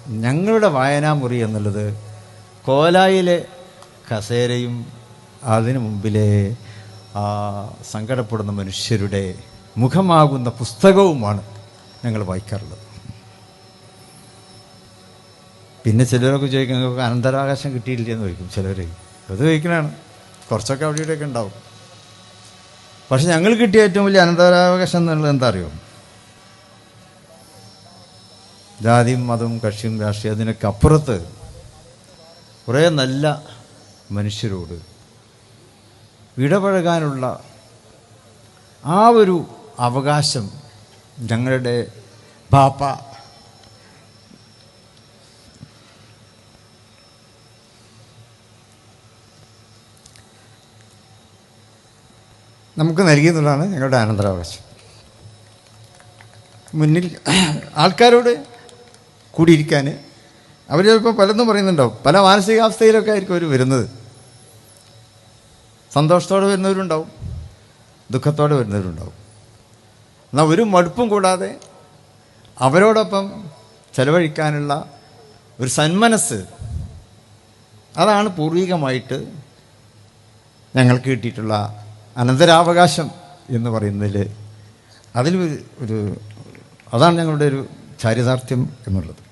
ഞങ്ങളുടെ വായനാമുറി എന്നുള്ളത് കോലായിലെ കസേരയും അതിനു മുമ്പിലെ സങ്കടപ്പെടുന്ന മനുഷ്യരുടെ മുഖമാകുന്ന പുസ്തകവുമാണ് ഞങ്ങൾ വായിക്കാറുള്ളത്. പിന്നെ ചിലരൊക്കെ ചോദിക്കും, നിങ്ങൾക്ക് അനന്തരാവകാശം കിട്ടിയില്ലെന്ന് ചോദിക്കും ചിലർ. അത് ചോദിക്കണതാണ്. കുറച്ചൊക്കെ അവിടെ ഇവിടെയൊക്കെ ഉണ്ടാവും. പക്ഷെ ഞങ്ങൾ കിട്ടിയ ഏറ്റവും വലിയ അനന്തരാവകാശം എന്നുള്ളത് എന്താ അറിയോ? ജാതിയും മതവും കക്ഷിയും രാഷ്ട്രീയം അതിനൊക്കെ അപ്പുറത്ത് കുറേ നല്ല മനുഷ്യരോട് ഇടപഴകാനുള്ള ആ ഒരു അവകാശം ഞങ്ങളുടെ ബാപ്പ നമുക്ക് നൽകിയെന്നുള്ളതാണ് ഞങ്ങളുടെ അനന്തരാവകാശം. മുന്നിൽ ആൾക്കാരോട് കൂടിയിരിക്കാൻ അവർ ചിലപ്പോൾ പലതും പറയുന്നുണ്ടാവും. പല മാനസികാവസ്ഥയിലൊക്കെ ആയിരിക്കും അവർ വരുന്നത്. സന്തോഷത്തോടെ വരുന്നവരുണ്ടാവും, ദുഃഖത്തോടെ വരുന്നവരുണ്ടാവും. എന്നാൽ ഒരു മടുപ്പും കൂടാതെ അവരോടൊപ്പം ചെലവഴിക്കാനുള്ള ഒരു സന്മനസ്സ്, അതാണ് പൂർവികമായിട്ട് ഞങ്ങൾക്ക് കിട്ടിയിട്ടുള്ള അനന്തരാവകാശം എന്ന് പറയുന്നതിൽ അതിൽ അതാണ് ഞങ്ങളുടെ ഒരു ചാരിതാർത്ഥ്യം എന്നുള്ളത്.